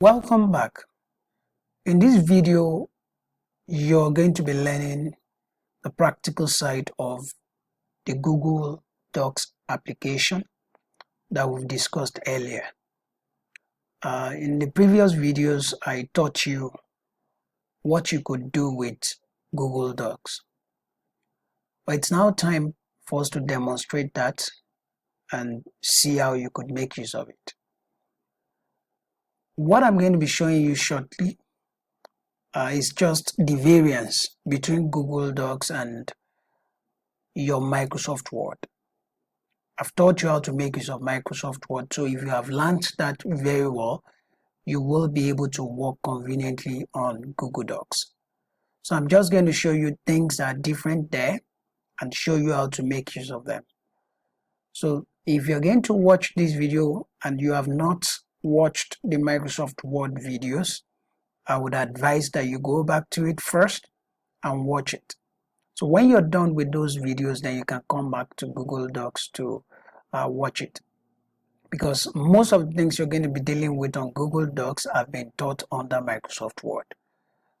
Welcome back. In this video, you're going to be learning the practical side of the Google Docs application that we've discussed earlier. In the previous videos, I taught you what you could do with Google Docs. But it's now time for us to demonstrate that and see how you could make use of it. What I'm going to be showing you shortly is just the variance between Google Docs and your Microsoft Word. I've taught you how to make use of Microsoft Word, so if you have learned that very well, you will be able to work conveniently on Google Docs. So I'm just going to show you things that are different there and show you how to make use of them. So if you're going to watch this video and you have not watched the Microsoft Word videos, I would advise that you go back to it first and watch it. So when you're done with those videos, then you can come back to Google Docs to watch it. Because most of the things you're going to be dealing with on Google Docs have been taught under Microsoft Word.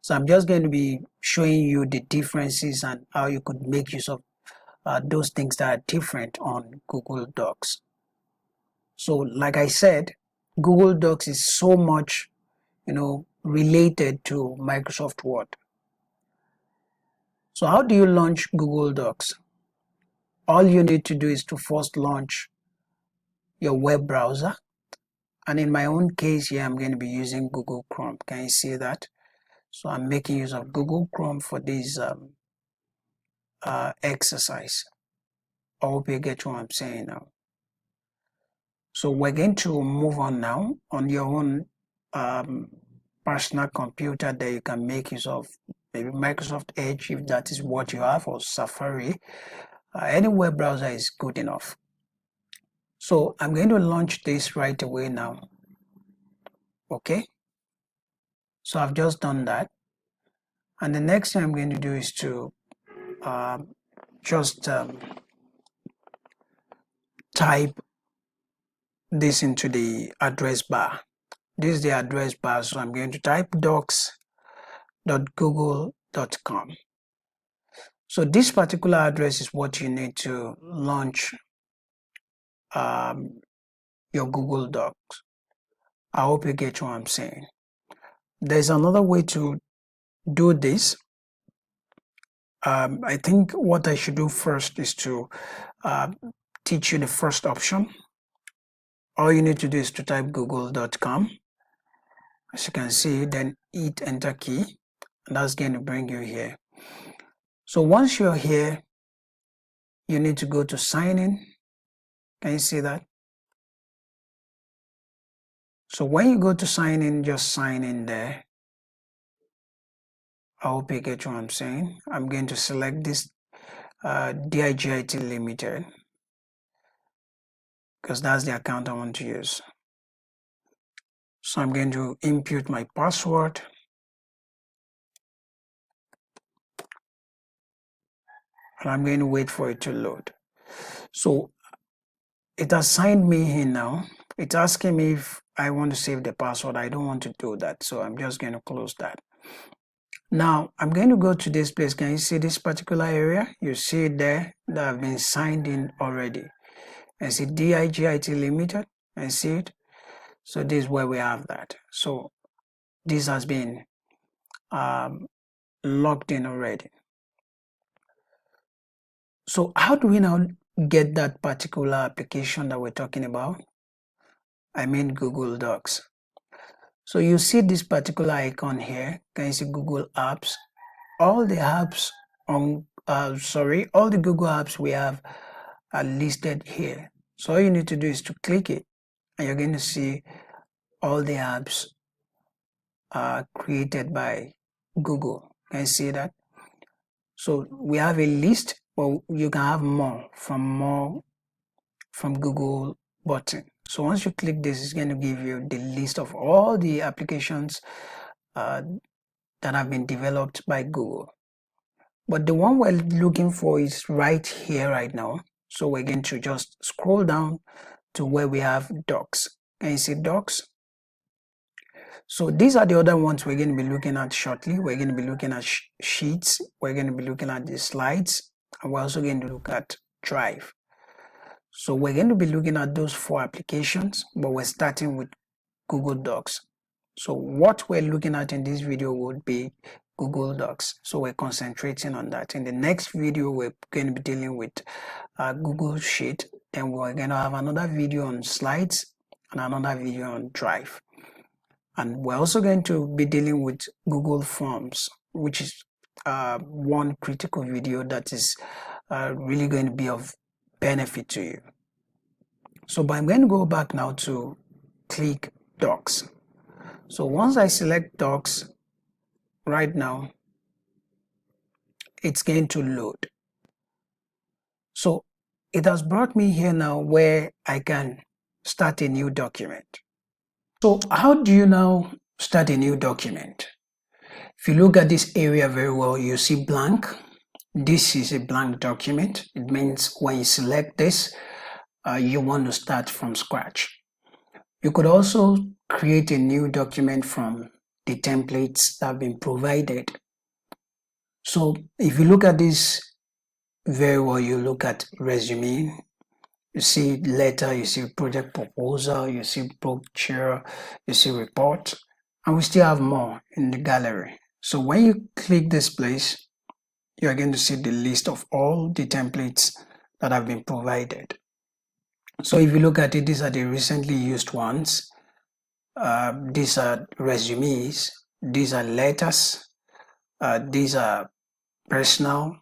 So I'm just going to be showing you the differences and how you could make use of those things that are different on Google Docs. So like I said, Google Docs is so much, related to Microsoft Word. So how do you launch Google Docs? All you need to do is to first launch your web browser. And in my own case here, I'm going to be using Google Chrome. Can you see that? So I'm making use of Google Chrome for this exercise. I hope you get what I'm saying now. So we're going to move on now. On your own personal computer that you can make use of maybe Microsoft Edge if that is what you have, or Safari. Any web browser is good enough. So I'm going to launch this right away now. Okay. So I've just done that. And the next thing I'm going to do is to just type this into the address bar. This is the address bar, so I'm going to type docs.google.com. So this particular address is what you need to launch your Google Docs. I hope you get what I'm saying. There's another way to do this. I think what I should do first is to teach you the first option. All you need to do is to type google.com. As you can see, then hit enter key, and that's going to bring you here. So once you're here, you need to go to sign in. Can you see that? So when you go to sign in, just sign in there. I hope you get what I'm saying. I'm going to select this DIGIT Limited because that's the account I want to use. So I'm going to input my password. And I'm going to wait for it to load. So it has signed me in now. It's asking me if I want to save the password. I don't want to do that. So I'm just going to close that. Now I'm going to go to this place. Can you see this particular area? You see it there that I've been signed in already. And see DIGIT Limited. And see it. So this is where we have that. So this has been logged in already. So how do we now get that particular application that we're talking about? I mean Google Docs. So you see this particular icon here. Can you see Google Apps? All the apps on, all the Google apps we have are listed here. So all you need to do is to click it, and you're going to see all the apps created by Google. Can you see that? So we have a list, but you can have more from Google button. So once you click this, it's going to give you the list of all the applications that have been developed by Google. But the one we're looking for is right here, right now. So we're going to just scroll down to where we have Docs. Can you see Docs? So these are the other ones we're going to be looking at shortly. We're going to be looking at sheets. We're going to be looking at the slides. And we're also going to look at Drive. So we're going to be looking at those 4 applications, but we're starting with Google Docs. So what we're looking at in this video would be Google Docs. So we're concentrating on that. In the next video, we're going to be dealing with Google Sheet. Then we're going to have another video on slides and another video on Drive. And we're also going to be dealing with Google Forms, which is one critical video that is really going to be of benefit to you. So but I'm going to go back now to click Docs. So once I select Docs, right now, it's going to load. So it has brought me here now where I can start a new document. So how do you now start a new document? If you look at this area very well, you see blank. This is a blank document. It means when you select this, you want to start from scratch. You could also create a new document from the templates that have been provided. So if you look at this very well, you look at resume, you see letter, you see project proposal, you see brochure, you see report, and we still have more in the gallery. So when you click this place, you are going to see the list of all the templates that have been provided. So if you look at it, these are the recently used ones. These are resumes, these are letters, these are personal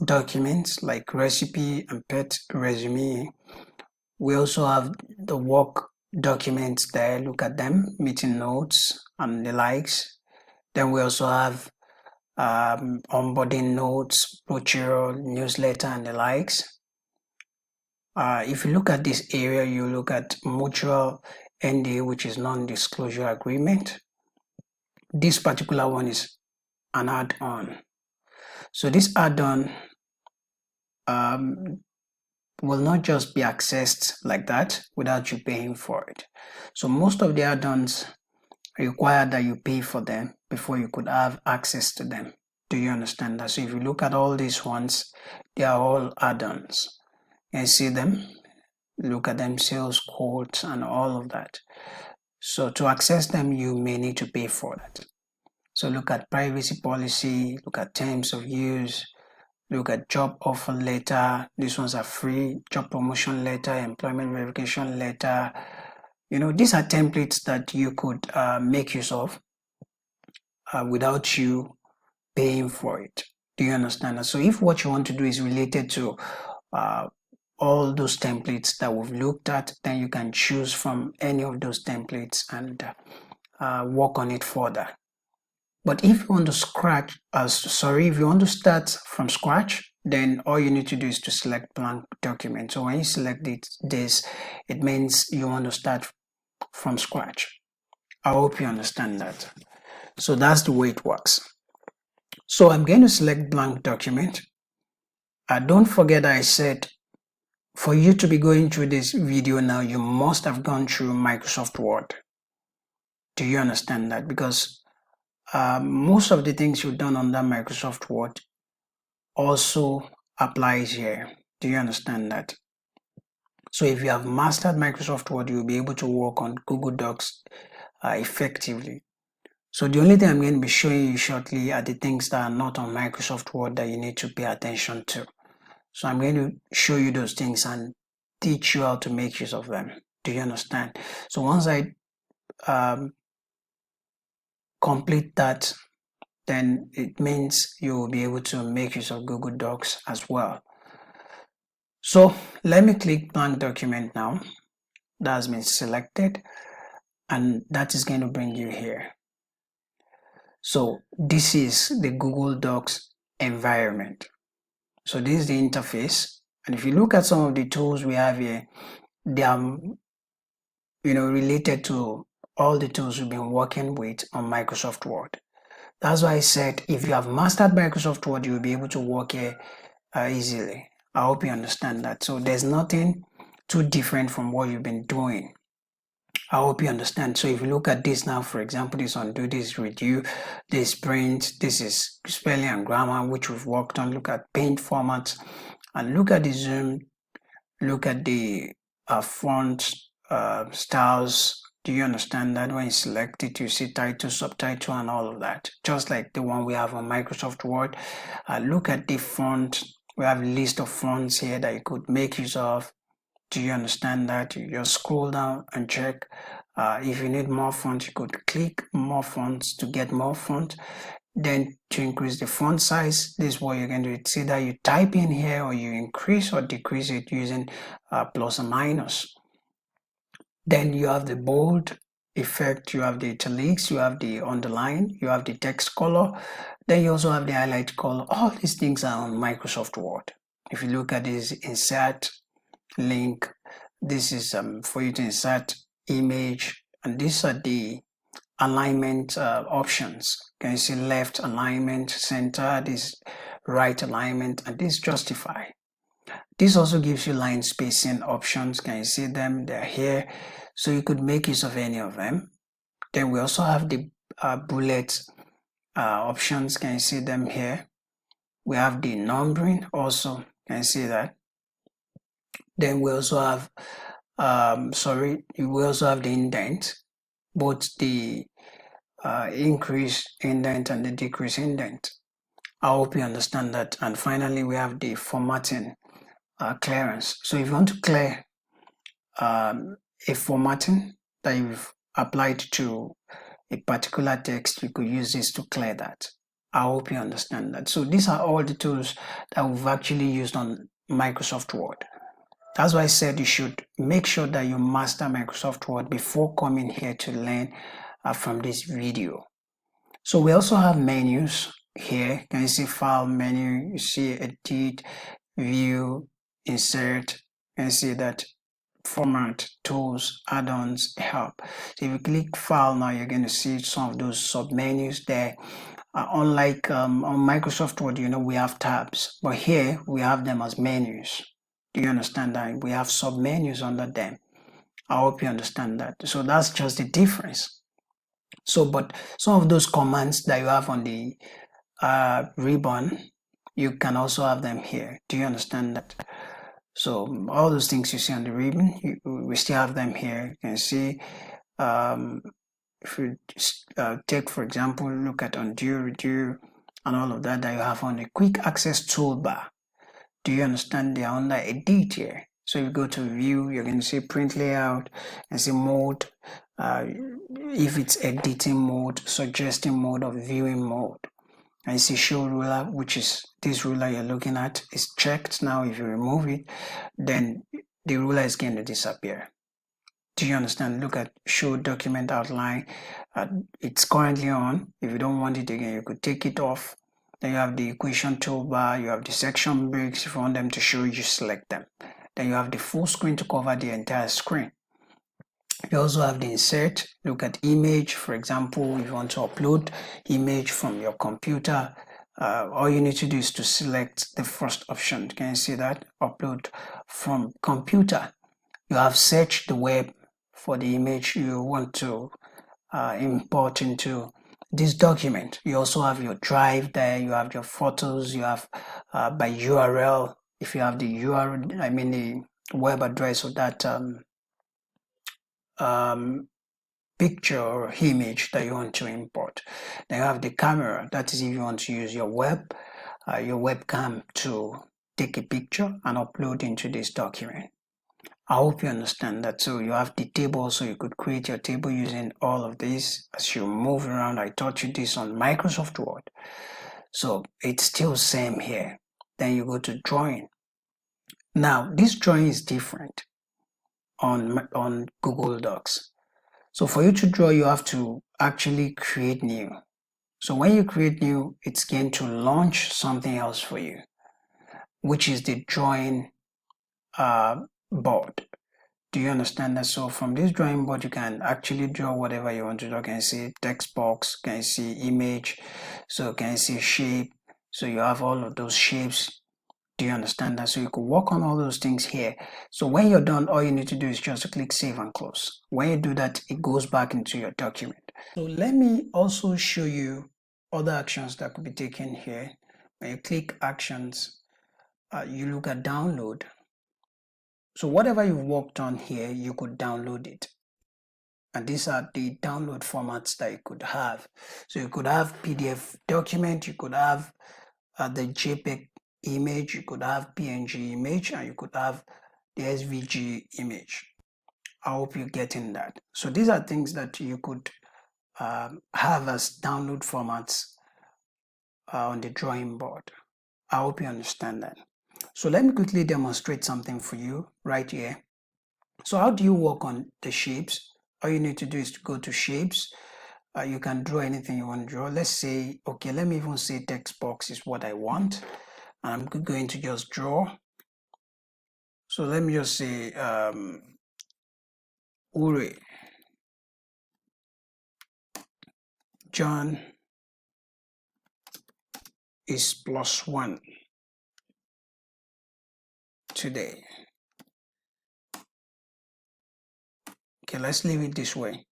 documents like recipe and pet resume. We also have the work documents there, look at them, meeting notes and the likes. Then we also have onboarding notes, brochure, newsletter and the likes. If you look at this area, you look at mutual NDA, which is non-disclosure agreement. This particular one is an add-on. So this add-on will not just be accessed like that without you paying for it. So most of the add-ons require that you pay for them before you could have access to them. Do you understand that? So if you look at all these ones, they are all add-ons. And see them, look at them, sales quotes and all of that. So to access them, you may need to pay for that. So look at privacy policy, look at terms of use, look at job offer letter. These ones are free. Job promotion letter, employment verification letter. These are templates that you could make use of without you paying for it. Do you understand that? So if what you want to do is related to all those templates that we've looked at, then you can choose from any of those templates and work on it further. But if you want to if you want to start from scratch, then all you need to do is to select blank document. So when you select this, it means you want to start from scratch. I hope you understand that. So that's the way it works. So I'm going to select blank document. Don't forget I said for you to be going through this video now, you must have gone through Microsoft Word. Do you understand that? Because most of the things you've done under Microsoft Word also applies here. Do you understand that? So if you have mastered Microsoft Word, you'll be able to work on Google Docs effectively. So the only thing I'm going to be showing you shortly are the things that are not on Microsoft Word that you need to pay attention to. So I'm going to show you those things and teach you how to make use of them. Do you understand? So once I complete that, then it means you will be able to make use of Google Docs as well. So let me click blank document now. That has been selected and that is going to bring you here. So this is the Google Docs environment. So this is the interface. And if you look at some of the tools we have here, they are related to all the tools we've been working with on Microsoft Word. That's why I said if you have mastered Microsoft Word, you'll be able to work here easily. I hope you understand that. So there's nothing too different from what you've been doing I hope you understand. So if you look at this now, for example, this undo, this redo, this print, this is spelling and grammar, which we've worked on. Look at paint formats and look at the zoom, look at the font styles. Do you understand that when you select it, you see title, subtitle, and all of that, just like the one we have on Microsoft Word. Look at the font. We have a list of fonts here that you could make use of. Do you understand that? You just scroll down and check. If you need more font, you could click more fonts to get more font. Then to increase the font size, this is what you're going to do. It's either you type in here or you increase or decrease it using plus or minus. Then you have the bold effect, you have the italics, you have the underline, you have the text color. Then you also have the highlight color. All these things are on Microsoft Word. If you look at this insert link, this is for you to insert image, and these are the alignment options. Can you see left alignment, center, this right alignment, and this justify. This also gives you line spacing options. Can you see them? They're here, so you could make use of any of them. Then we also have the bullet options. Can you see them here? We have the numbering also. Can you see that? Then we also have we also have the indent, both the increase indent and the decrease indent. I hope you understand that. And finally, we have the formatting clearance. So if you want to clear a formatting that you've applied to a particular text, you could use this to clear that. I hope you understand that. So these are all the tools that we've actually used on Microsoft Word. That's why I said you should make sure that you master Microsoft Word before coming here to learn from this video. So we also have menus here. Can you see file menu? You see edit, view, insert. Can you see that? Format, tools, add-ons, help. So if you click file now, you're going to see some of those sub-menus there. Unlike on Microsoft Word, we have tabs, but here we have them as menus. Do you understand that? We have sub-menus under them. I hope you understand that. So that's just the difference. So, but some of those commands that you have on the ribbon, you can also have them here. Do you understand that? So all those things you see on the ribbon, we still have them here. You can see if you take, for example, look at undo, redo, and all of that you have on the quick access toolbar. Do you understand? They are under edit here. So if you go to view, you're going to see print layout and see mode. If it's editing mode, suggesting mode, or viewing mode. And you see show ruler, which is this ruler you're looking at, is checked. Now if you remove it, then the ruler is going to disappear. Do you understand? Look at show document outline. It's currently on. If you don't want it again, you could take it off. Then you have the equation toolbar, you have the section breaks. If you want them to show, you select them. Then you have the full screen to cover the entire screen. You also have the insert. Look at image, for example. If you want to upload image from your computer, all you need to do is to select the first option. Can you see that? Upload from computer. You have searched the web for the image you want to import into this document. You also have your drive there, you have your photos, you have by URL, if you have the URL, I mean the web address of that picture or image that you want to import. Then you have the camera, that is if you want to use your webcam to take a picture and upload into this document. I hope you understand that. So you have the table, so you could create your table using all of this as you move around. I taught you this on Microsoft Word. So it's still same here. Then you go to drawing. Now this drawing is different on Google Docs. So for you to draw, you have to actually create new. So when you create new, it's going to launch something else for you, which is the drawing board. Do you understand that? So from this drawing board, you can actually draw whatever you want to draw. Can you see text box? Can you see image? So can you see shape? So you have all of those shapes Do you understand that? So you could work on all those things here. So when you're done, all you need to do is just to click save and close. When you do that, it goes back into your document. So let me also show you other actions that could be taken here. When you click actions, you look at download. So whatever you've worked on here, you could download it. And these are the download formats that you could have. So you could have PDF document, you could have the JPEG image, you could have PNG image, and you could have the SVG image. I hope you're getting that. So these are things that you could have as download formats on the drawing board. I hope you understand that. So let me quickly demonstrate something for you right here. So how do you work on the shapes? All you need to do is to go to shapes. You can draw anything you want to draw. Let's say, okay, let me even say text box is what I want. And I'm going to just draw. So let me just say, Ure, John is +1 today. Okay, let's leave it this way.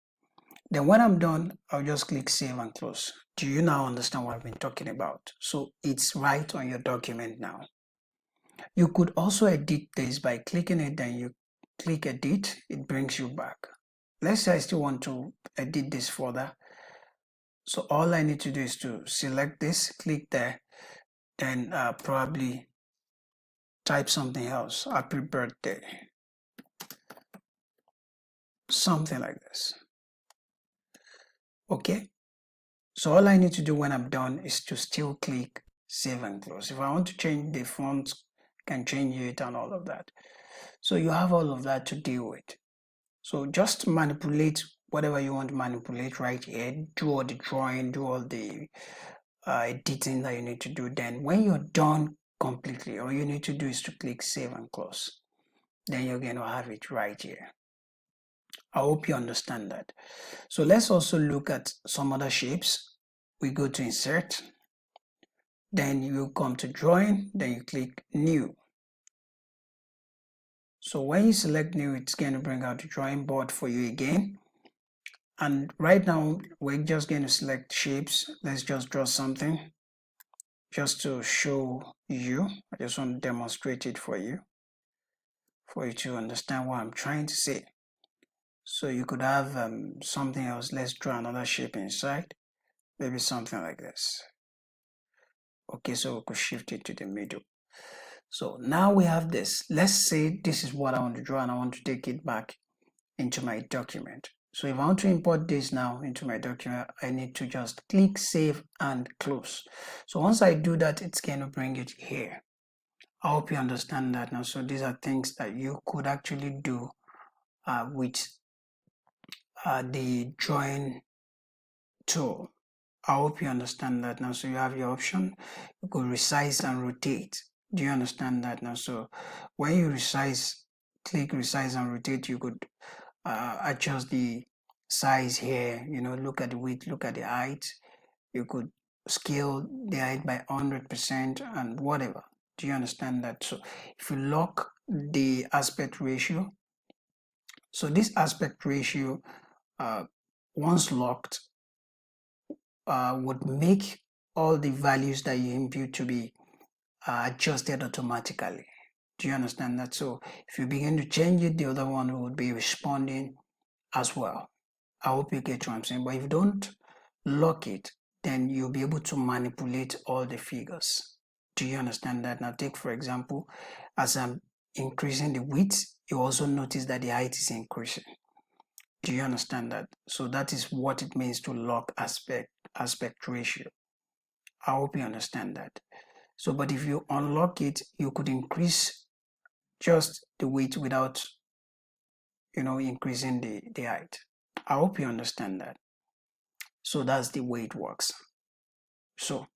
Then when I'm done, I'll just click save and close. Do you now understand what I've been talking about? So it's right on your document now. You could also edit this by clicking it, then you click edit, it brings you back. Let's say I still want to edit this further. So all I need to do is to select this, click there, then probably type something else. Happy birthday. Something like this. Okay. So all I need to do when I'm done is to still click save and close. If I want to change the font, I can change it and all of that. So you have all of that to deal with. So just manipulate whatever you want to manipulate right here. Do all the drawing, do all the editing that you need to do. Then when you're done completely, all you need to do is to click save and close. Then you're going to have it right here. I hope you understand that. So let's also look at some other shapes. We go to insert, then you come to drawing, then you click new. So when you select new, it's going to bring out the drawing board for you again. And right now, we're just going to select shapes. Let's just draw something just to show you. I just want to demonstrate it for you to understand what I'm trying to say. So you could have something else. Let's draw another shape inside. Maybe something like this. Okay, so we could shift it to the middle. So now we have this. Let's say this is what I want to draw and I want to take it back into my document. So if I want to import this now into my document, I need to just click save and close. So once I do that, it's going to bring it here. I hope you understand that now. So these are things that you could actually do with the drawing tool. I hope you understand that now. So you have your option. You could resize and rotate. Do you understand that now? So when you resize, click resize and rotate, you could adjust the size here, look at the width, look at the height. You could scale the height by 100% and whatever. Do you understand that? So if you lock the aspect ratio, so this aspect ratio, once locked, would make all the values that you input to be adjusted automatically. Do you understand that? So if you begin to change it, the other one would be responding as well. I hope you get what I'm saying. But if you don't lock it, then you'll be able to manipulate all the figures. Do you understand that? Now take for example, as I'm increasing the width, you also notice that the height is increasing. Do you understand that? So that is what it means to lock aspect ratio. I hope you understand that. So, but if you unlock it, you could increase just the width without, increasing the height. I hope you understand that. So that's the way it works. So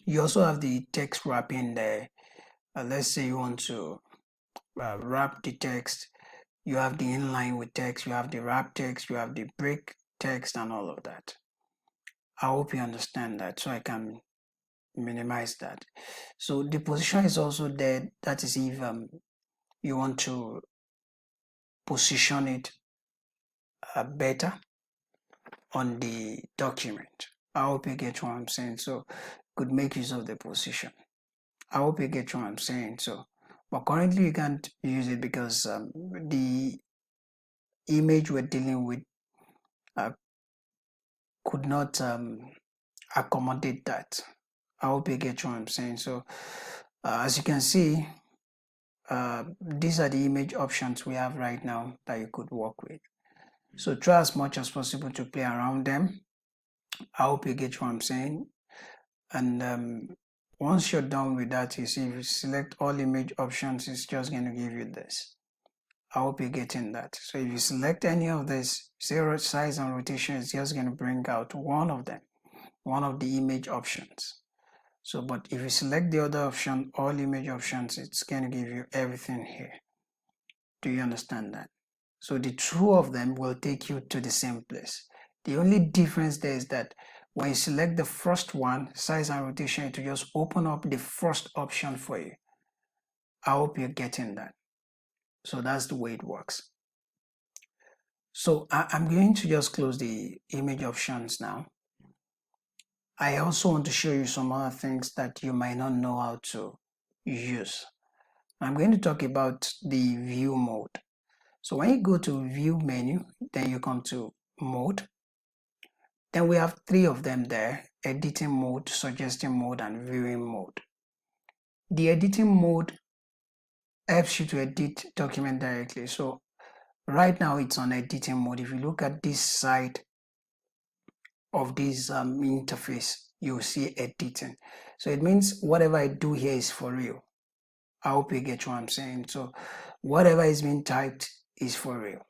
you also have the text wrapping there. Let's say you want to wrap the text. You have the inline with text, you have the wrap text, you have the break text and all of that. I hope you understand that. So I can minimize that. So the position is also there. That is if you want to position it better on the document. I hope you get what I'm saying. So could make use of the position. I hope you get what I'm saying. So, but currently you can't use it because the image we're dealing with uh, could not accommodate that. I hope you get what I'm saying. So, as you can see, these are the image options we have right now that you could work with. So try as much as possible to play around them. I hope you get what I'm saying. And once you're done with that, you see, if you select all image options, it's just going to give you this. I hope you're getting that. So if you select any of this, zero size and rotation, it's just going to bring out one of them, one of the image options. So, but if you select the other option, all image options, it's going to give you everything here. Do you understand that? So the two of them will take you to the same place. The only difference there is that when you select the first one, size and rotation, it will just open up the first option for you. I hope you're getting that. So that's the way it works. So I'm going to just close the image options now. I also want to show you some other things that you might not know how to use. I'm going to talk about the view mode. So when you go to view menu, then you come to mode. Then we have three of them there: editing mode, suggesting mode, and viewing mode. The editing mode helps you to edit document directly. So right now it's on editing mode. If you look at this side of this interface, you'll see editing. So it means whatever I do here is for real. I hope you get what I'm saying. So whatever is being typed is for real.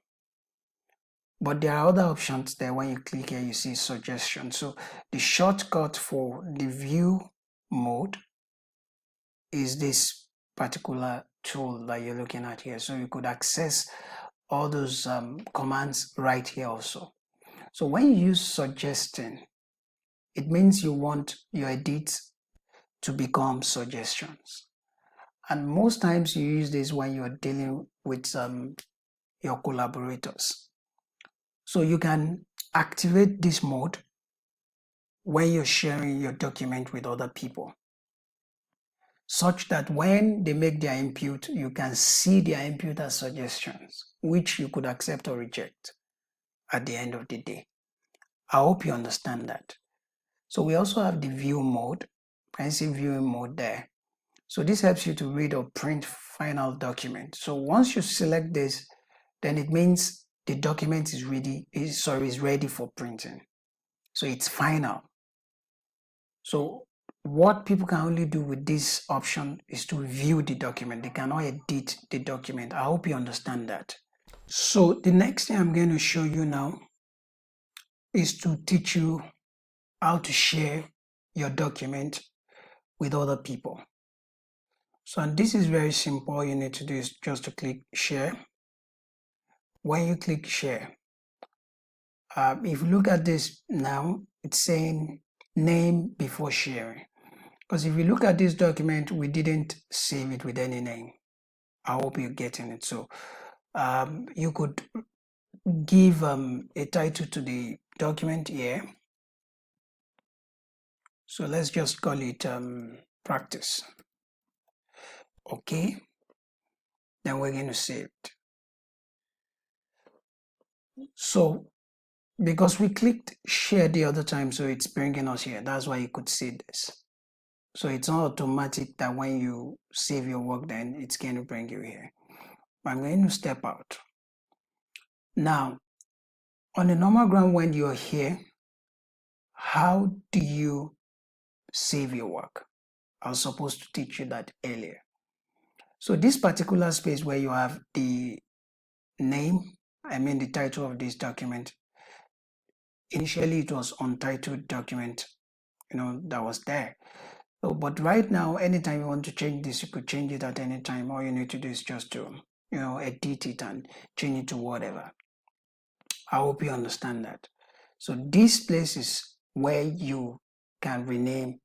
But there are other options there. When you click here, you see suggestion. So the shortcut for the view mode is this particular tool that you're looking at here. So you could access all those commands right here also. So when you use suggesting, it means you want your edits to become suggestions. And most times you use this when you're dealing with your collaborators. So you can activate this mode when you're sharing your document with other people, such that when they make their input, you can see their input as suggestions, which you could accept or reject at the end of the day. I hope you understand that. So we also have the view mode. I see viewing mode there. So this helps you to read or print final document. So once you select this, then it means the document is ready for printing. So it's final. So what people can only do with this option is to view the document. They cannot edit the document. I hope you understand that. So the next thing I'm going to show you now is to teach you how to share your document with other people. So, and this is very simple. All you need to do is just to click share. When you click share, if you look at this now, it's saying name before sharing. Because if you look at this document, we didn't save it with any name. I hope you're getting it. So you could give a title to the document here. So let's just call it practice. Okay. Then we're going to save it. So because we clicked share the other time, so it's bringing us here. That's why you could see this. So it's not automatic that when you save your work, then it's going to bring you here. I'm going to step out. Now, on the normal ground, when you're here, how do you save your work? I was supposed to teach you that earlier. So this particular space where you have the name, the title of this document, initially it was untitled document, that was there. So, but right now, anytime you want to change this, you could change it at any time. All you need to do is just to, edit it and change it to whatever. I hope you understand that. So this place is where you can rename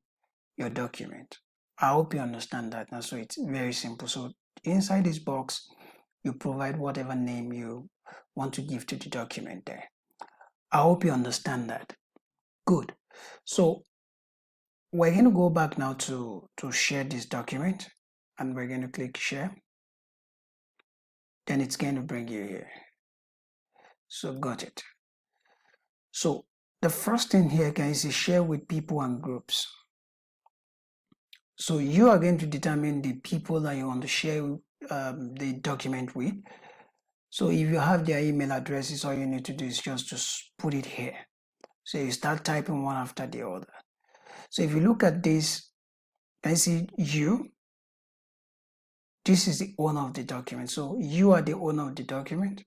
your document. I hope you understand that now. So it's very simple. So inside this box, you provide whatever name you want to give to the document there. I hope you understand that. Good. So we're going to go back now to share this document, and we're going to click share. Then it's going to bring you here. So got it. So the first thing here, guys, is share with people and groups. So you are going to determine the people that you want to share the document with. So if you have their email addresses, all you need to do is just to put it here. So you start typing one after the other. So if you look at this, I see you. This is the owner of the document. So you are the owner of the document.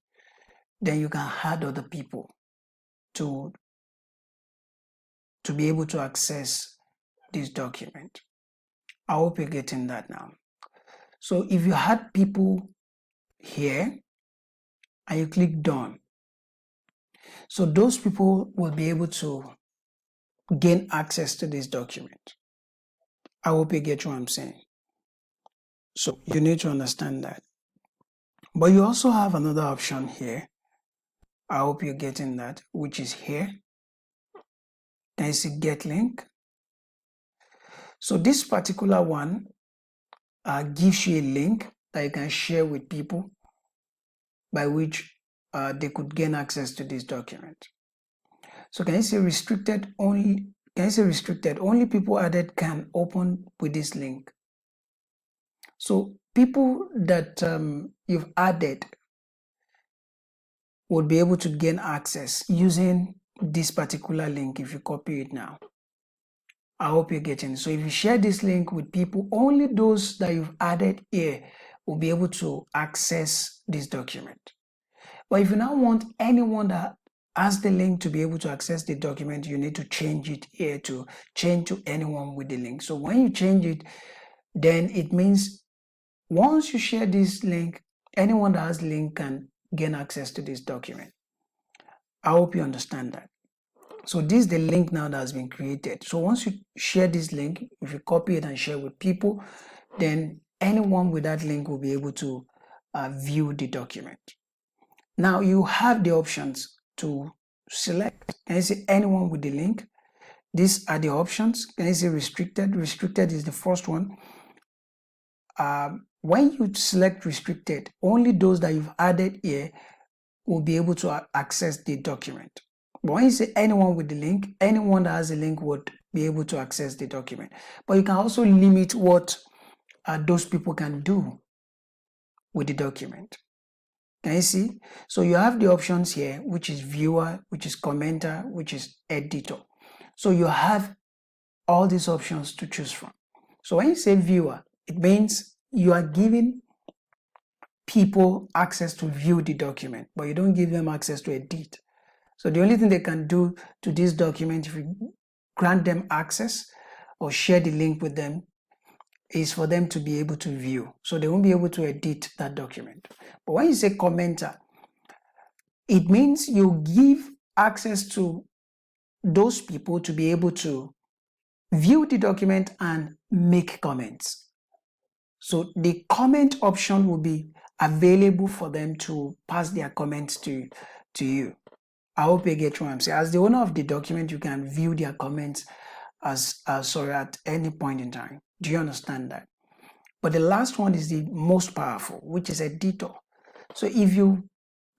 Then you can add other people to be able to access this document. I hope you're getting that now. So if you had people here and you click done, so those people will be able to gain access to this document. I hope you get what I'm saying. So you need to understand that. But you also have another option here. I hope you're getting that, which is here. Then you see get link. So this particular one gives you a link that you can share with people by which they could gain access to this document. So can you say restricted only? Can you say restricted? Only people added can open with this link. So people that you've added would be able to gain access using this particular link if you copy it now. I hope you're getting it. So if you share this link with people, only those that you've added here will be able to access this document. But if you now want anyone that has the link to be able to access the document, you need to change it here to change to anyone with the link. So when you change it, then it means once you share this link, anyone that has the link can gain access to this document. I hope you understand that. So this is the link now that has been created. So once you share this link, if you copy it and share with people, then anyone with that link will be able to view the document. Now you have the options to select. Can you see anyone with the link? These are the options. Can you see restricted? Restricted is the first one. When you select restricted, only those that you've added here will be able to access the document. But when you say anyone with the link, anyone that has a link would be able to access the document. But you can also limit what those people can do with the document. Can you see? So you have the options here, which is viewer, which is commenter, which is editor. So you have all these options to choose from. So when you say viewer, it means you are giving people access to view the document, but you don't give them access to edit. So the only thing they can do to this document, if you grant them access or share the link with them, is for them to be able to view. So they won't be able to edit that document. But when you say commenter, it means you give access to those people to be able to view the document and make comments. So the comment option will be available for them to pass their comments to you. I hope you get what I'm saying. As the owner of the document, you can view their comments at any point in time. Do you understand that? But the last one is the most powerful, which is editor. So if you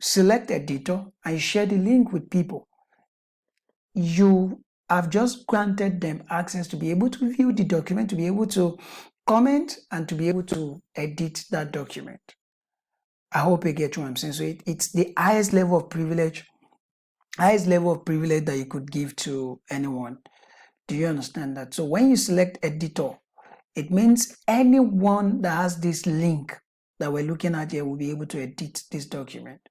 select editor and share the link with people, you have just granted them access to be able to view the document, to be able to comment, and to be able to edit that document. I hope you get what I'm saying. So it's the highest level of privilege that you could give to anyone. Do you understand that? So when you select editor, it means anyone that has this link that we're looking at here will be able to edit this document,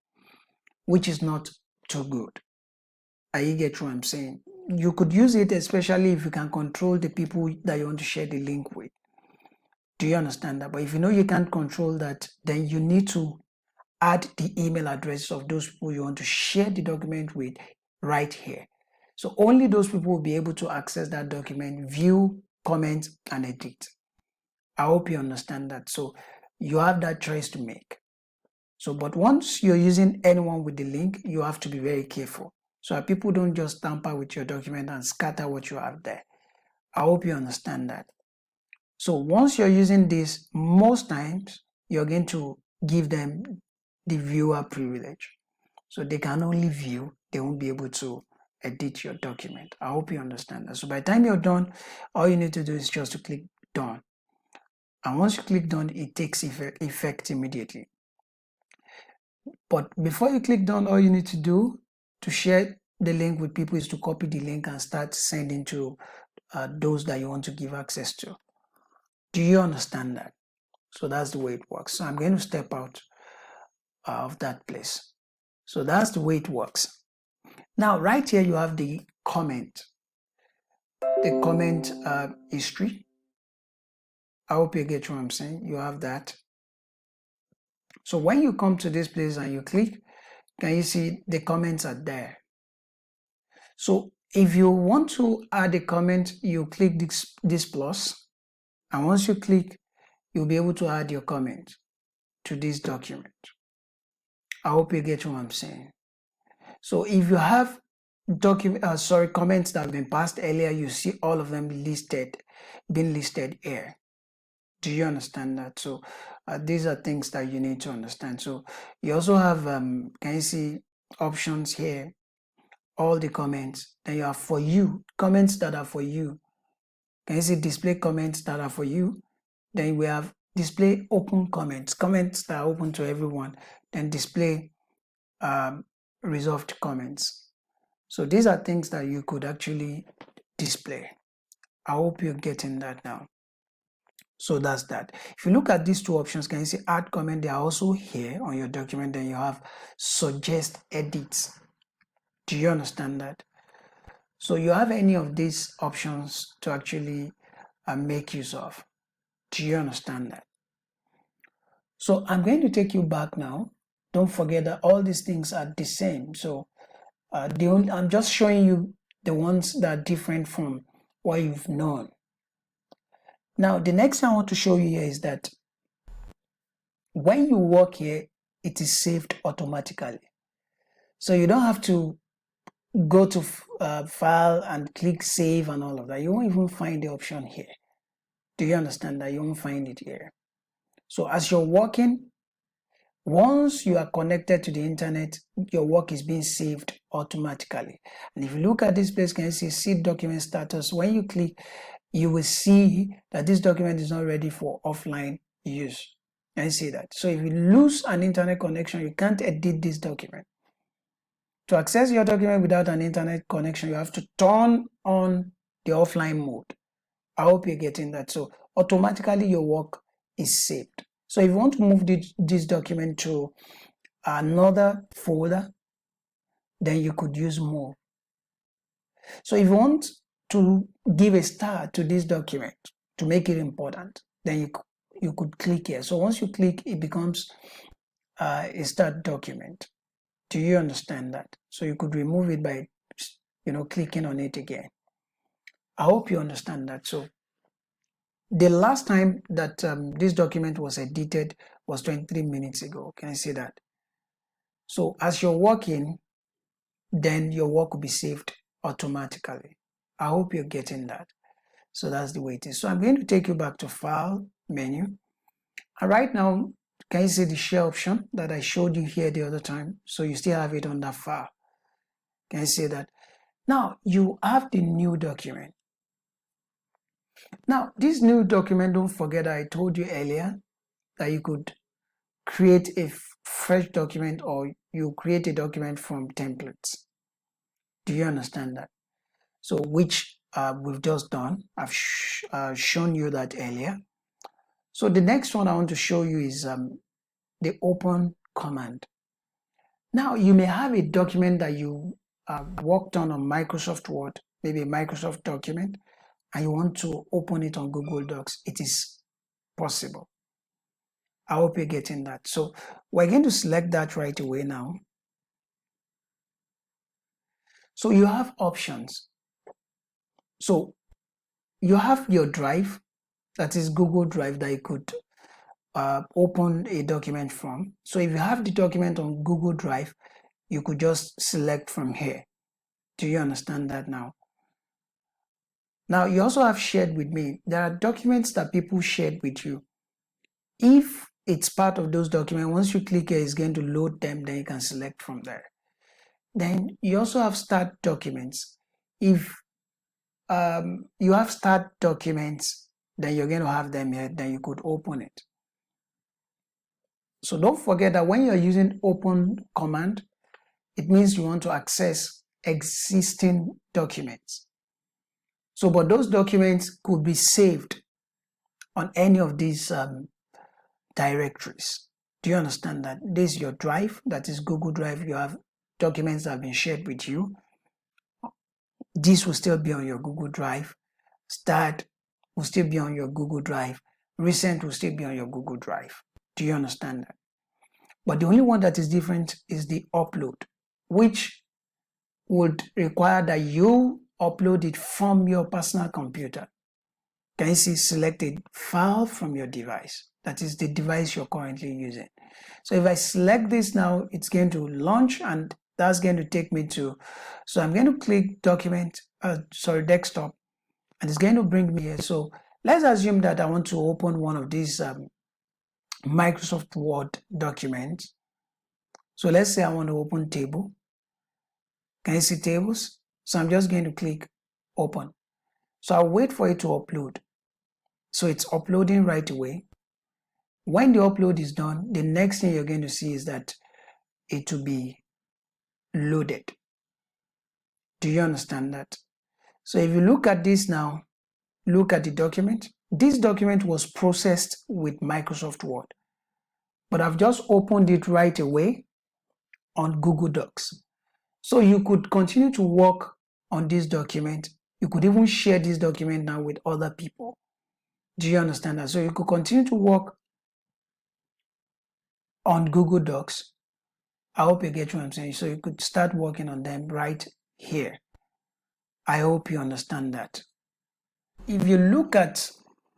which is not too good. You get what I'm saying? You could use it especially if you can control the people that you want to share the link with. Do you understand that? But if you know you can't control that, then you need to add the email addresses of those people you want to share the document with right here. So only those people will be able to access that document, view comment, and edit. I hope you understand that. So you have that choice to make. So, but once you're using anyone with the link, you have to be very careful. So that people don't just tamper with your document and scatter what you have there. I hope you understand that. So once you're using this, most times you're going to give them the viewer privilege. So they can only view, they won't be able to edit your document. I hope you understand that. So by the time you're done, all you need to do is just to click done. And once you click done, it takes effect immediately. But before you click done, all you need to do to share the link with people is to copy the link and start sending to those that you want to give access to. Do you understand that? So that's the way it works. So I'm going to step out of that place. So that's the way it works. Now, right here, you have the comment history. I hope you get what I'm saying. You have that. So when you come to this place and you click, can you see the comments are there? So if you want to add a comment, you click this plus, and once you click, you'll be able to add your comment to this document. I hope you get what I'm saying. So if you have comments that have been passed earlier, you see all of them being listed here. Do you understand that? So these are things that you need to understand. So you also have, can you see options here? All the comments. Then you have for you, comments that are for you. Can you see display comments that are for you? Then we have display open comments, comments that are open to everyone. Then display resolved comments. So these are things that you could actually display. I hope you're getting that now. So that's that. If you look at these two options, can you see add comment? They are also here on your document. Then you have suggest edits. Do you understand that? So you have any of these options to actually make use of. Do you understand that? So I'm going to take you back now. Don't forget that all these things are the same. So I'm just showing you the ones that are different from what you've known. Now, the next thing I want to show you here is that when you work here, it is saved automatically. So you don't have to go to file and click save and all of that. You won't even find the option here. Do you understand that? You won't find it here. So as you're working, once you are connected to the internet, your work is being saved automatically. And if you look at this place, can you see document status? When you click, you will see that this document is not ready for offline use. Can you see that? So if you lose an internet connection, you can't edit this document. To access your document without an internet connection, you have to turn on the offline mode. I hope you're getting that. So automatically your work is saved. So if you want to move this document to another folder, then you could use move. So if you want to give a star to this document to make it important, then you could click here. So once you click, it becomes a start document. Do you understand that? So you could remove it by clicking on it again. I hope you understand that. So the last time that this document was edited was 23 minutes ago. Can you see that? So as you're working, then your work will be saved automatically. I hope you're getting that. So that's the way it is. So I'm going to take you back to File menu. And right now, can you see the share option that I showed you here the other time? So you still have it on that file. Can you see that? Now you have the new document. Now this new document, don't forget I told you earlier that you could create a fresh document or you create a document from templates. Do you understand that? So which we've just done. I've shown you that earlier. So the next one I want to show you is the open command. Now you may have a document that you worked on Microsoft Word, maybe a Microsoft document, and you want to open it on Google Docs. It is possible. I hope you're getting that. So we're going to select that right away now. So you have options. So you have your drive, that is Google Drive, that you could open a document from. So if you have the document on Google Drive, you could just select from here. Do you understand that now? Now, you also have shared with me. There are documents that people shared with you. If it's part of those documents, once you click here, it's going to load them, then you can select from there. Then you also have start documents. If you have start documents, then you're going to have them here, then you could open it. So don't forget that when you're using open command, it means you want to access existing documents. So, but those documents could be saved on any of these directories. Do you understand that? This is your drive, that is Google Drive. You have documents that have been shared with you. This will still be on your Google Drive. Start will still be on your Google Drive. Recent will still be on your Google Drive. Do you understand that? But the only one that is different is the upload, which would require that you upload it from your personal computer. Can you see selected file from your device? That is the device you're currently using. So if I select this now, it's going to launch, and that's going to take me to, so I'm going to click desktop, and it's going to bring me here. So let's assume that I want to open one of these Microsoft Word documents. So let's say I want to open table. Can you see tables? So I'm just going to click open. So I'll wait for it to upload. So it's uploading right away. When the upload is done, the next thing you're going to see is that it will be loaded. Do you understand that? So if you look at this now, look at the document. This document was processed with Microsoft Word, but I've just opened it right away on Google Docs. So you could continue to work on this document. You could even share this document now with other people. Do you understand that? So you could continue to work on Google Docs. I hope you get what I'm saying. So you could start working on them right here. I hope you understand that. If you look at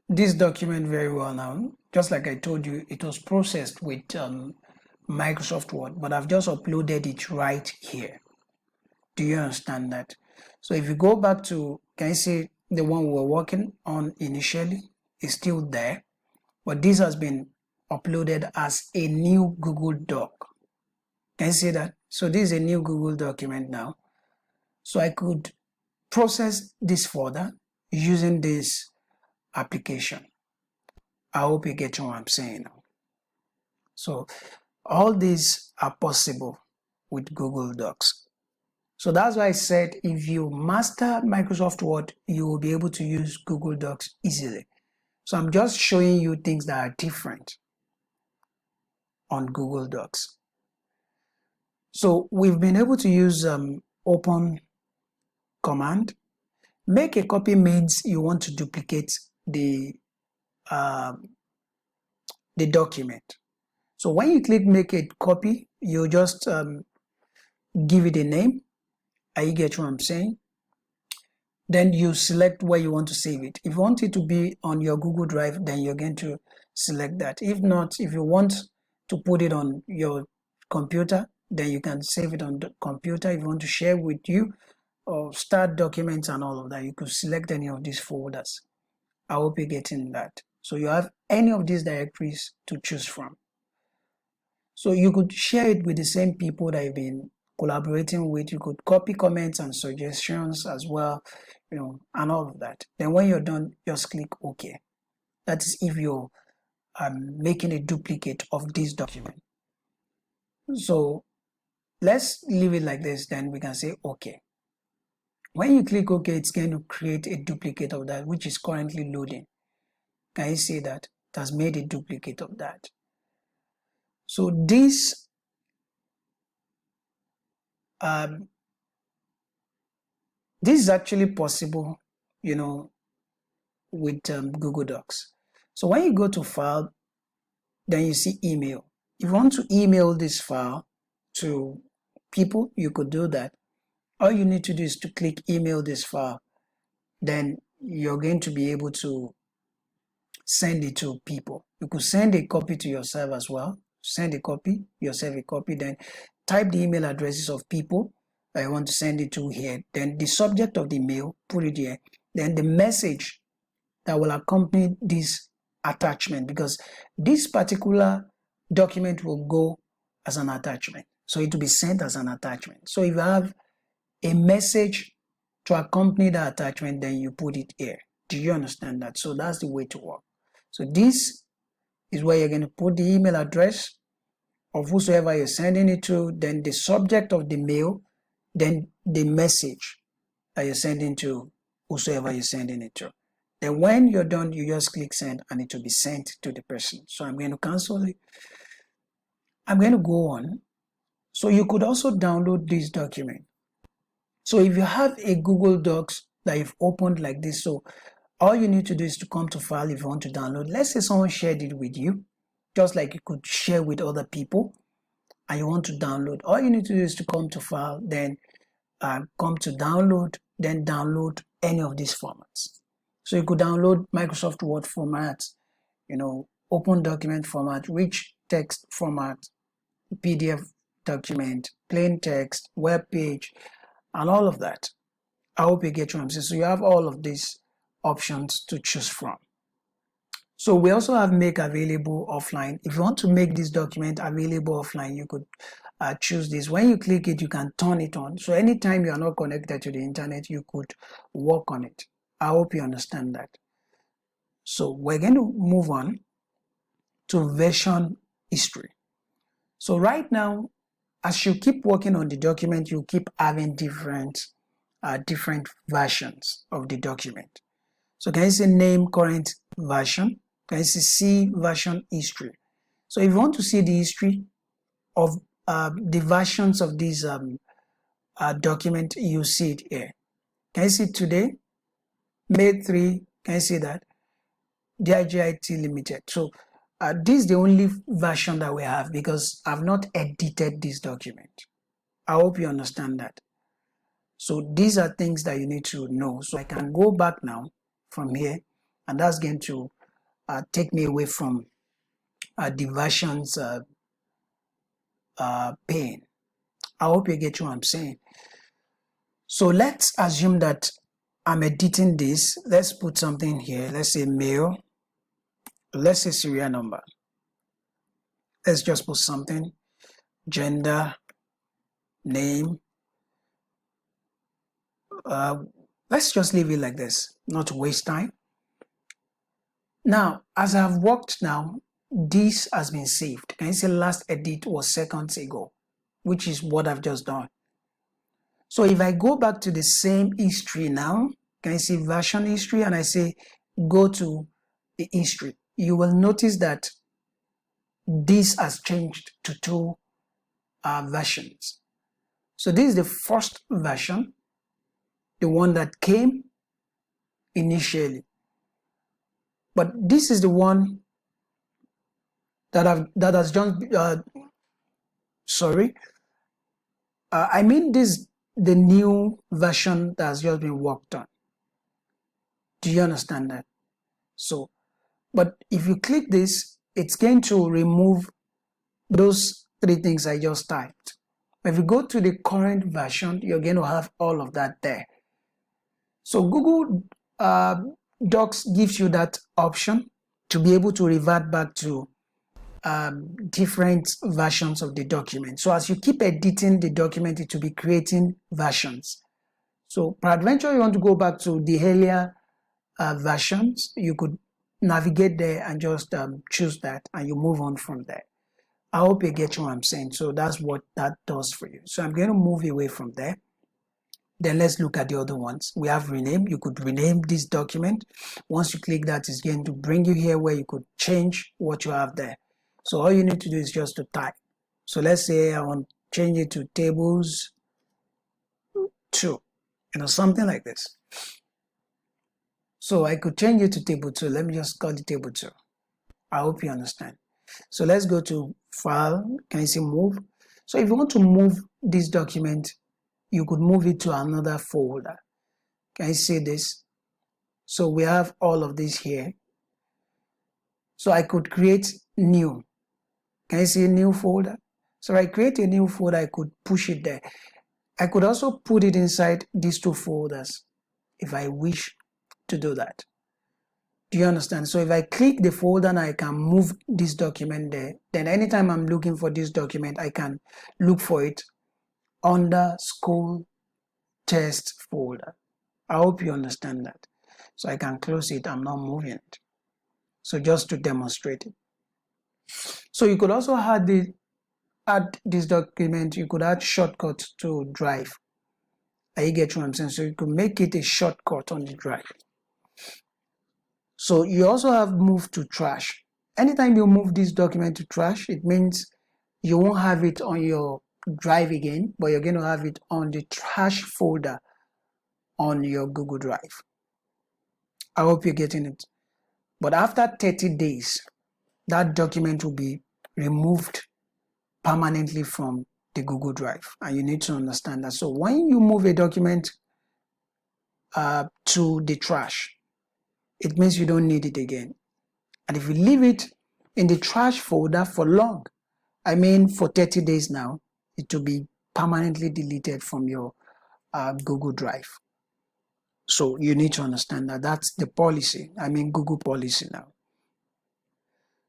this document very well now, just like I told you, it was processed with Microsoft Word, but I've just uploaded it right here. Do you understand that? So if you go back to, can you see the one we were working on initially is still there, but this has been uploaded as a new Google Doc. Can you see that? So this is a new Google document now. So I could process this further using this application. I hope you get what I'm saying now. So all these are possible with Google Docs. So that's why I said if you master Microsoft Word, you will be able to use Google Docs easily. So I'm just showing you things that are different on Google Docs. So we've been able to use open command. Make a copy means you want to duplicate the document. So when you click make a copy, you just give it a name. You get what I'm saying? Then you select where you want to save it. If you want it to be on your Google Drive, then you're going to select that. If not, if you want to put it on your computer, then you can save it on the computer. If you want to share with you or start documents and all of that, you could select any of these folders. I hope you're getting that. So you have any of these directories to choose from. So you could share it with the same people that you've been collaborating with. You could copy comments and suggestions as well, and all of that. Then when you're done, just click OK. That is if you're making a duplicate of this document. So let's leave it like this, then we can say OK. When you click OK, it's going to create a duplicate of that, which is currently loading. Can you see that? It has made a duplicate of that. So this is actually possible, with Google Docs. So when you go to File, then you see Email. If you want to email this file to people, you could do that. All you need to do is to click Email this file. Then you're going to be able to send it to people. You could send a copy to yourself as well. Send a copy, yourself a copy, then type the email addresses of people that you want to send it to here. Then the subject of the mail, put it here. Then the message that will accompany this attachment, because this particular document will go as an attachment. So it will be sent as an attachment. So if you have a message to accompany the attachment, then you put it here. Do you understand that? So that's the way to work. So this is where you're going to put the email address of whosoever you're sending it to, then the subject of the mail, then the message that you're sending to whosoever you're sending it to. Then when you're done, you just click send and it will be sent to the person. So I'm going to cancel it. I'm going to go on. So you could also download this document. So if you have a Google Docs that you've opened like this, so all you need to do is to come to file if you want to download. Let's say someone shared it with you, just like you could share with other people, and you want to download. All you need to do is to come to file, then come to download, then download any of these formats. So you could download Microsoft Word format, open document format, rich text format, PDF document, plain text, web page, and all of that. I hope you get what I'm saying. So you have all of these options to choose from. So we also have make available offline. If you want to make this document available offline, you could choose this. When you click it, you can turn it on. So anytime you are not connected to the internet, you could work on it. I hope you understand that. So we're going to move on to version history. So right now, as you keep working on the document, you keep having different versions of the document. So can you see name current version? Can you see version history? So if you want to see the history of the versions of this document, you see it here. Can you see today? May 3, can you see that? DIGIT Limited. So this is the only version that we have because I've not edited this document. I hope you understand that. So these are things that you need to know. So I can go back now from here, and that's going to take me away from the versions pane. I hope you get what I'm saying. So let's assume that I'm editing this. Let's put something here. Let's say mail. Let's say serial number. Let's just put something. Gender, name. Let's just leave it like this, not to waste time. Now, as I've worked now, this has been saved. Can you see last edit was seconds ago, which is what I've just done. So if I go back to the same history now, can you see version history, and I say go to the history, you will notice that this has changed to two versions. So this is the first version, the one that came initially. But this is the one that has just I mean this the new version that has just been worked on. Do you understand that? So, but if you click this, it's going to remove those three things I just typed. If you go to the current version, you're going to have all of that there. So Google Docs gives you that option to be able to revert back to different versions of the document. So as you keep editing the document, it will be creating versions. So peradventure you want to go back to the earlier versions, you could navigate there and just choose that, and you move on from there. I hope you get what I'm saying. So that's what that does for you. So I'm going to move away from there. Then let's look at the other ones. We have rename. You could rename this document. Once you click that, it's going to bring you here where you could change what you have there. So all you need to do is just to type. So let's say I want to change it to tables 2, something like this. So I could change it to table 2. Let me just call it table 2. I hope you understand. So let's go to file. Can you see move? So if you want to move this document, you could move it to another folder. Can you see this? So we have all of this here. So I could create new. Can you see a new folder? So I create a new folder, I could push it there. I could also put it inside these two folders if I wish to do that. Do you understand? So if I click the folder and I can move this document there, then anytime I'm looking for this document, I can look for it under school test folder. I hope you understand that. So I can close it, I'm not moving it. So just to demonstrate it. So you could also add this document, you could add shortcuts to Drive. You get what I'm saying? So you could make it a shortcut on the Drive. So you also have move to trash. Anytime you move this document to trash, it means you won't have it on your Drive again, but you're going to have it on the trash folder on your Google Drive. I hope you're getting it. But after 30 days, that document will be removed permanently from the Google Drive, and you need to understand that. So when you move a document to the trash, it means you don't need it again. And if you leave it in the trash folder for long, I mean for 30 days now, it will be permanently deleted from your Google Drive. So you need to understand that that's the policy, I mean Google policy now.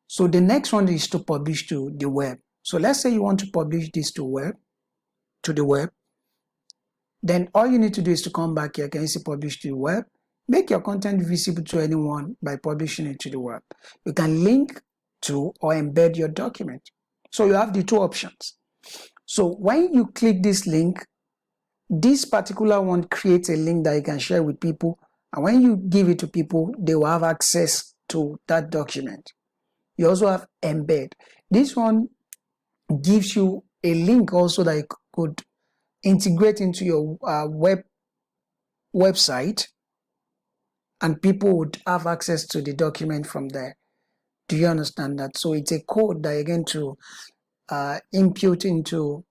So the next one is to publish to the web. So let's say you want to publish this to the web. Then all you need to do is to come back here. Can you see publish to the web? Make your content visible to anyone by publishing it to the web. You can link to or embed your document. So you have the two options. So when you click this link, this particular one creates a link that you can share with people. And when you give it to people, they will have access to that document. You also have embed. This one gives you a link also that you could integrate into your website, and people would have access to the document from there. Do you understand that? So it's a code that you're going to impute into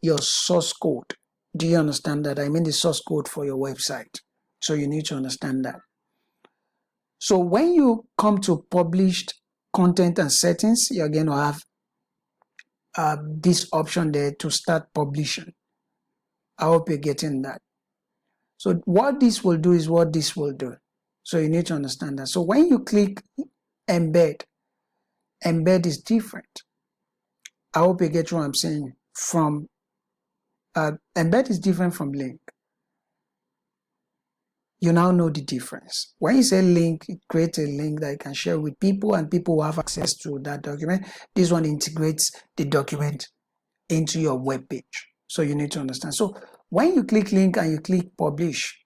your source code. Do you understand that? I mean the source code for your website. So you need to understand that. So when you come to published content and settings, you're going to have this option there to start publishing. I hope you're getting that. So what this will do is what this will do. So you need to understand that. So when you click embed, embed is different. I hope you get what I'm saying. From embed is different from link. You now know the difference. When you say link, it creates a link that you can share with people and people will have access to that document. This one integrates the document into your web page. So you need to understand. So when you click link and you click publish,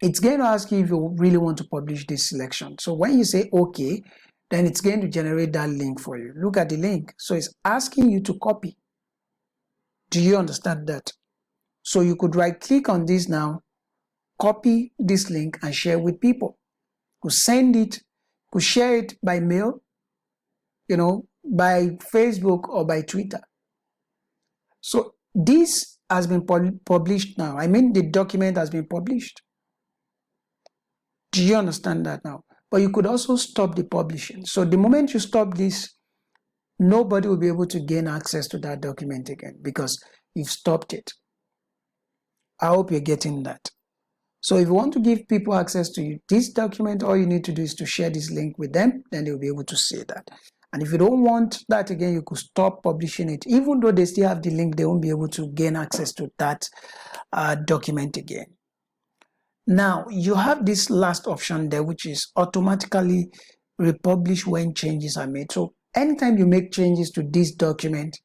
it's going to ask you if you really want to publish this selection. So when you say okay, then it's going to generate that link for you. Look at the link. So it's asking you to copy. Do you understand that? So you could right click on this now, copy this link and share with people. Could send it, could share it by mail, by Facebook or by Twitter. So this has been published now. I mean, the document has been published. Do you understand that now? But you could also stop the publishing. So the moment you stop this, nobody will be able to gain access to that document again because you've stopped it. I hope you're getting that. So if you want to give people access to this document, all you need to do is to share this link with them, then they'll be able to see that. And if you don't want that again, you could stop publishing it. Even though they still have the link, they won't be able to gain access to that document again. Now, you have this last option there, which is automatically republish when changes are made. So anytime you make changes to this document,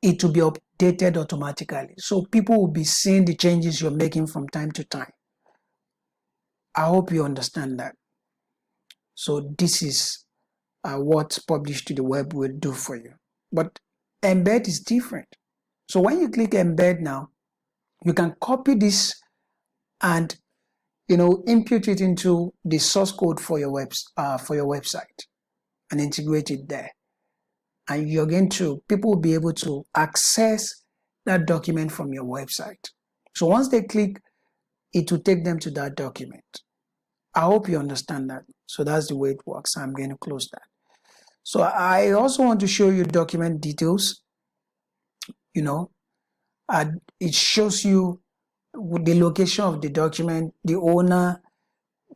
it will be updated automatically. So people will be seeing the changes you're making from time to time. I hope you understand that. So this is what publish to the web will do for you. But embed is different. So when you click embed now, you can copy this and impute it into the source code for your website and integrate it there. And people will be able to access that document from your website. So once they click, it will take them to that document. I hope you understand that. So that's the way it works. I'm going to close that. So I also want to show you document details. You know, it shows you the location of the document, the owner,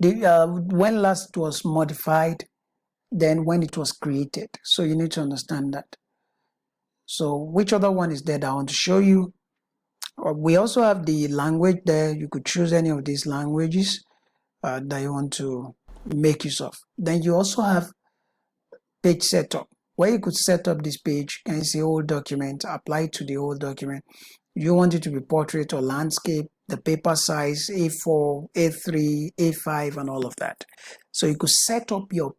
when last it was modified, then when it was created. So you need to understand that. So which other one is there that I want to show you? We also have the language there. You could choose any of these languages that you want to make use of. Then you also have page setup, where you could set up this page and see whole document, apply it to the whole document. You want it to be portrait or landscape, the paper size, A4, A3, A5, and all of that. So you could set up your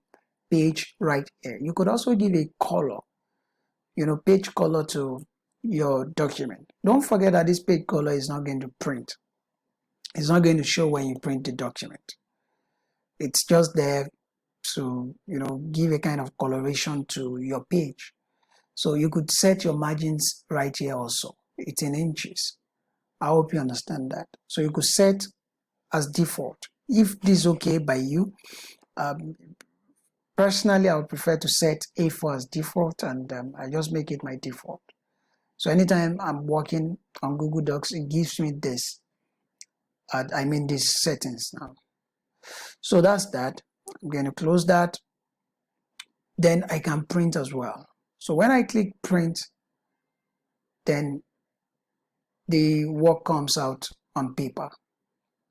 page right here. You could also give a color, page color to your document. Don't forget that this page color is not going to print. It's not going to show when you print the document. It's just there to, give a kind of coloration to your page. So you could set your margins right here also. It's in inches. I hope you understand that. So you could set as default. If this is okay by you, personally, I would prefer to set A4 as default, and I just make it my default. So anytime I'm working on Google Docs, it gives me this. These settings now. So that's that. I'm going to close that. Then I can print as well. So when I click print, then the work comes out on paper.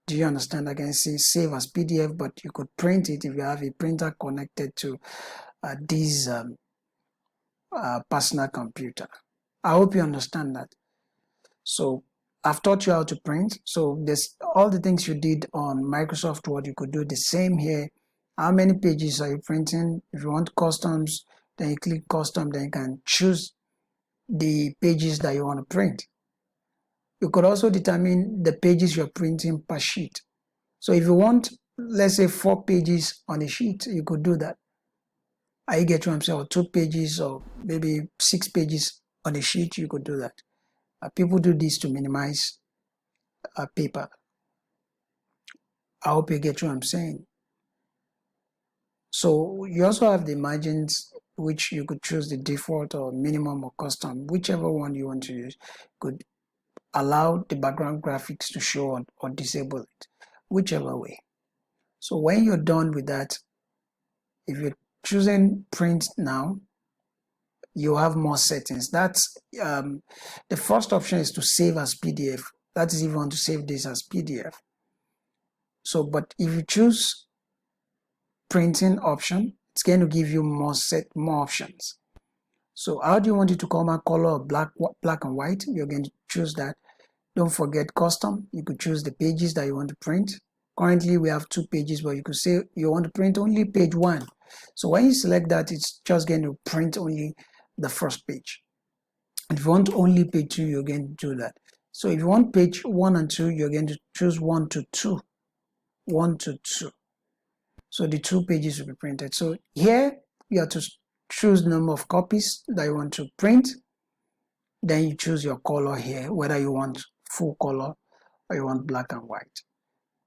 Do you understand? I can see save as PDF, but you could print it if you have a printer connected to this personal computer. I hope you understand that. So I've taught you how to print. So there's all the things you did on Microsoft Word, you could do the same here. How many pages are you printing? If you want customs, then you click custom, then you can choose the pages that you want to print. You could also determine the pages you're printing per sheet. So if you want, let's say 4 pages on a sheet, you could do that. I get what I'm saying, or 2 pages or maybe 6 pages on a sheet, you could do that. People do this to minimize paper. I hope you get what I'm saying. So you also have the margins, which you could choose the default or minimum or custom, whichever one you want to use. Could allow the background graphics to show or disable it, whichever way. So when you're done with that, if you're choosing print now, you have more settings. That's the first option is to save as PDF. That is if you want to save this as PDF. So, but if you choose printing option, it's going to give you more options. So how do you want it to come out, color or black and white? You're going to choose that. Don't forget custom. You could choose the pages that you want to print. Currently we have 2 pages, but you could say you want to print only page 1. So when you select that, it's just going to print only the first page. If you want only page 2, you're going to do that. So if you want page 1 and 2, you're going to choose 1 to 2. 1 to 2. So the 2 pages will be printed. So here you have to choose the number of copies that you want to print. Then you choose your color here, whether you want full color or you want black and white.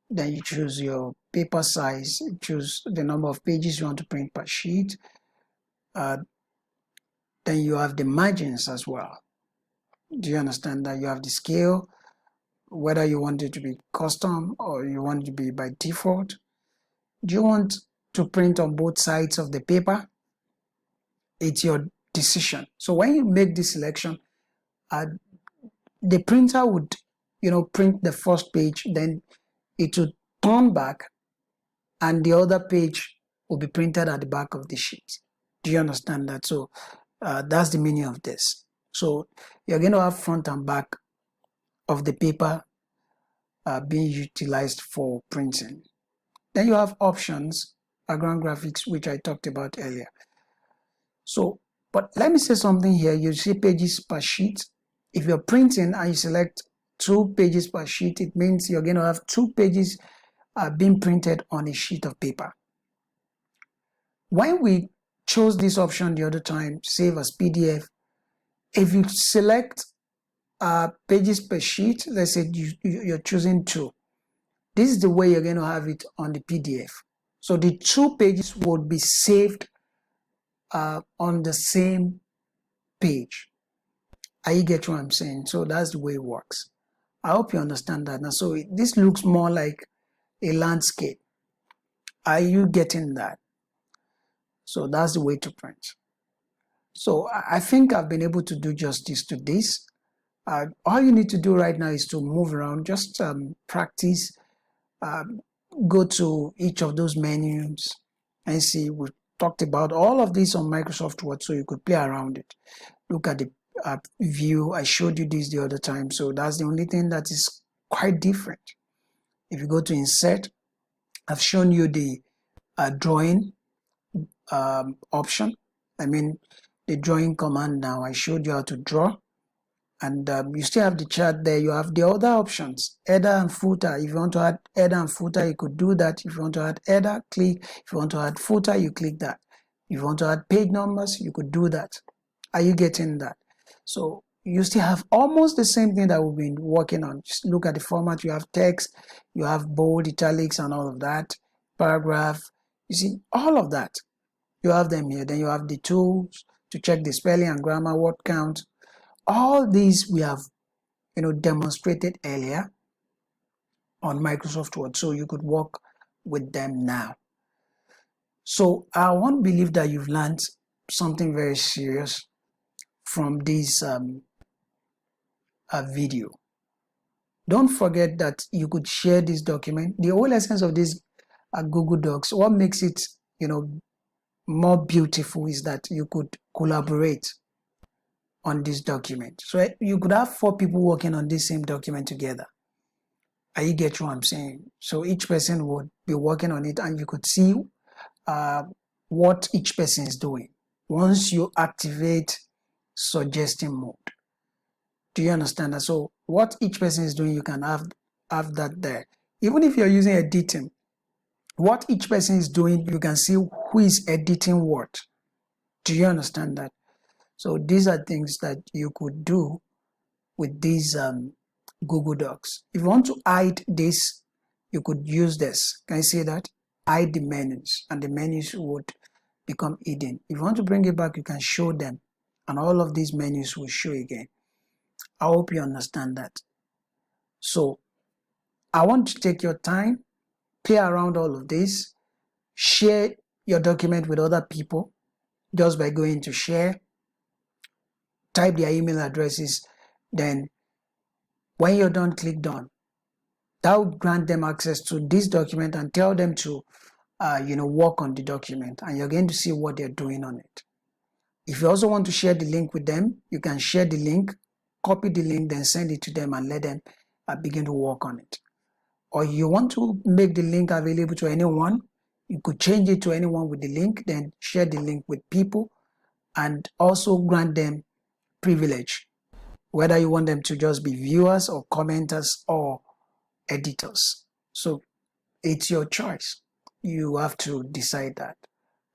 Then you choose your paper size, choose the number of pages you want to print per sheet. Then you have the margins as well. Do you understand that? You have the scale, whether you want it to be custom or you want it to be by default. Do you want to print on both sides of the paper? It's your decision. So when you make this selection, the printer would, print the first page, then it would turn back and the other page will be printed at the back of the sheet. Do you understand that? So that's the meaning of this. So you're going to have front and back of the paper being utilized for printing. Then you have options, background graphics, which I talked about earlier. So, but let me say something here. You see pages per sheet. If you're printing and you select 2 pages per sheet, it means you're going to have 2 pages being printed on a sheet of paper. When we chose this option the other time, save as PDF, if you select pages per sheet, let's say you're choosing 2, This is the way you're going to have it on the PDF. So the 2 pages would be saved on the same page. I get what I'm saying. So that's the way it works. I hope you understand that. Now, so this looks more like a landscape. Are you getting that? So that's the way to print. So I think I've been able to do justice to this. All you need to do right now is to move around, just practice, go to each of those menus and see. We've talked about all of this on Microsoft Word, so you could play around it. Look at the view. I showed you this the other time, so that's the only thing that is quite different. If you go to Insert, I've shown you the drawing option. I mean, the drawing command now. I showed you how to draw. And you still have the chart there. You have the other options, header and footer. If you want to add header and footer, you could do that. If you want to add header, click. If you want to add footer, you click that. If you want to add page numbers, you could do that. Are you getting that? So you still have almost the same thing that we've been working on. Just look at the format. You have text, you have bold, italics, and all of that. Paragraph. You see, all of that. You have them here. Then you have the tools to check the spelling and grammar, word count. All these we have, demonstrated earlier on Microsoft Word, so you could work with them now. So I want to believe that you've learned something very serious from this video. Don't forget that you could share this document. The whole essence of this Google Docs, what makes it, more beautiful is that you could collaborate on this document. So you could have 4 people working on this same document together. Are you get what I'm saying? So each person would be working on it and you could see what each person is doing once you activate suggesting mode. Do you understand that? So what each person is doing, you can have that there. Even if you're using editing, what each person is doing, you can see who is editing what. Do you understand that? So these are things that you could do with these Google Docs. If you want to hide this, you could use this. Can you see that? Hide the menus, and the menus would become hidden. If you want to bring it back, you can show them, and all of these menus will show again. I hope you understand that. So I want to take your time, play around all of this, share your document with other people just by going to share, type their email addresses, then when you're done, click done. That will grant them access to this document and tell them to work on the document, and you're going to see what they're doing on it. If you also want to share the link with them, you can share the link, copy the link, then send it to them and let them begin to work on it. Or you want to make the link available to anyone, you could change it to anyone with the link, then share the link with people and also grant them privilege, whether you want them to just be viewers or commenters or editors. So it's your choice. You have to decide that.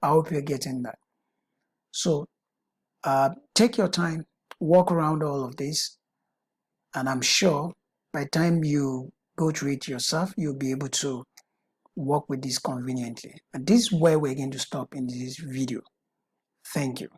I hope you're getting that. So take your time, walk around all of this, and I'm sure by the time you go through it yourself, you'll be able to work with this conveniently. And this is where we're going to stop in this video. Thank you.